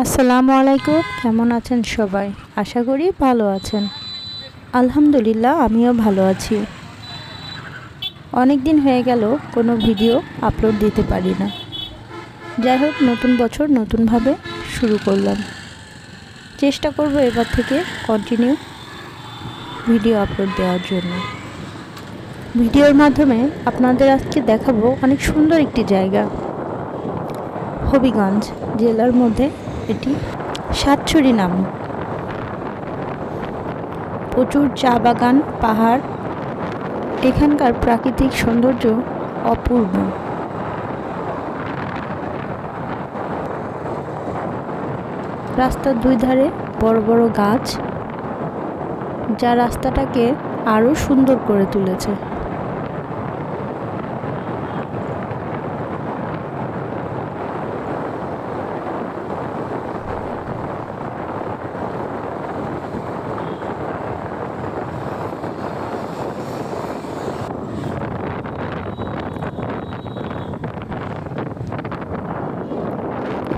আসসালামু আলাইকুম। কেমন আছেন সবাই? আশা করি ভালো আছেন। আলহামদুলিল্লাহ, আমিও ভালো আছি। অনেক দিন হয়ে গেল কোনো ভিডিও আপলোড দিতে পারি না। যাই হোক, নতুন বছর নতুনভাবে শুরু করলাম। চেষ্টা করব এবার থেকে কন্টিনিউ ভিডিও আপলোড দেওয়ার জন্য। ভিডিওর মাধ্যমে আপনাদের আজকে দেখাবো অনেক সুন্দর একটি জায়গা। হবিগঞ্জ জেলার মধ্যে এটি সাতছড়ি নাম। প্রচুর চা বাগান, পাহাড়, এখানকার প্রাকৃতিক সৌন্দর্য অপূর্ব। রাস্তার দুই ধারে বড় বড় গাছ, যা রাস্তাটাকে আরও সুন্দর করে তুলেছে।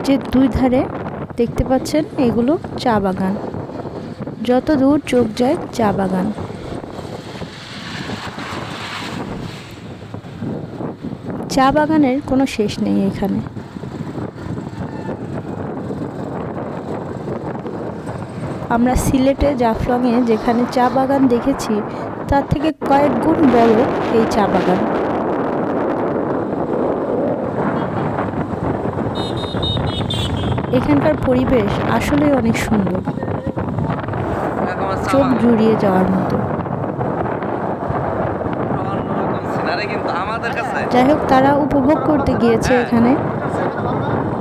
যে দুই ধারে দেখতে পাচ্ছেন, এগুলো চা বাগান। যত দূর চোখ যায় চা বাগান। চা বাগানের কোনো শেষ নেই এখানে। আমরা সিলেটে জাফলংয়ে যেখানে চা বাগান দেখেছি, তার থেকে কয়েক গুণ বড় এই চা বাগান। এখানকার পরিবেশ আসলে অনেক সুন্দর, চোখ জুড়িয়ে যাওয়ার মতো। যাই হোক, তারা উপভোগ করতে গিয়েছে এখানে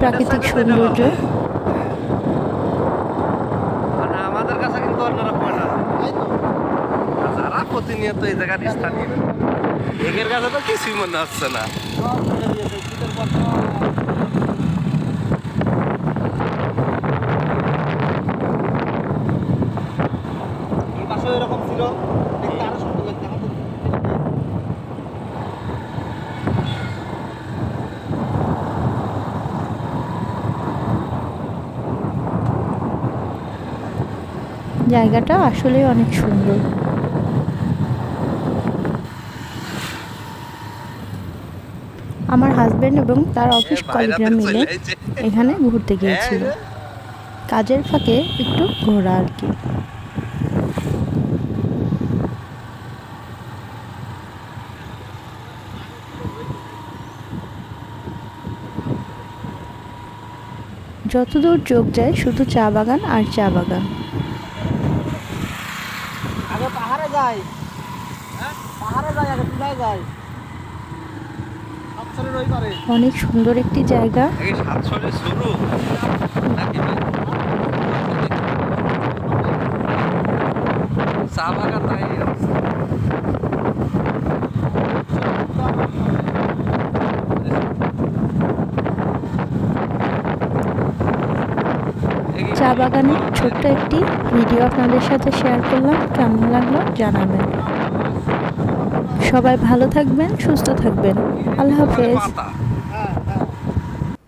প্রাকৃতিক সৌন্দর্য। আমাদের কাছে কিন্তু অন্যরকম যারা প্রতিনিয়ত এই জায়গার স্থানীয়, এদের কাছে তো কিছুই মনে হচ্ছে না। এরকম ছিল, আরো সুন্দর লাগছে। জায়গাটা আসলে অনেক সুন্দর। আমার হাজবেন্ড এবং তার অফিস কলিগরা মিলে এখানে ঘুরতে গিয়েছিল। কাজের ফাঁকে একটু ঘোরা আর কি। যতদূর চোখ যায় শুধু চা বাগান আর চা বাগান। আগে পাহাড়ে যাই, পাহাড়ে যাই, আগে চুলায় যাই। অনেক সুন্দর একটি জায়গা। চা বাগান তাই চা বাগানের ছোট্ট একটি ভিডিও আপনাদের সাথে শেয়ার করলাম। কেমন লাগলো জানাবেন। সবাই ভালো থাকবেন, সুস্থ থাকবেন। আল্লাহ হাফেজ।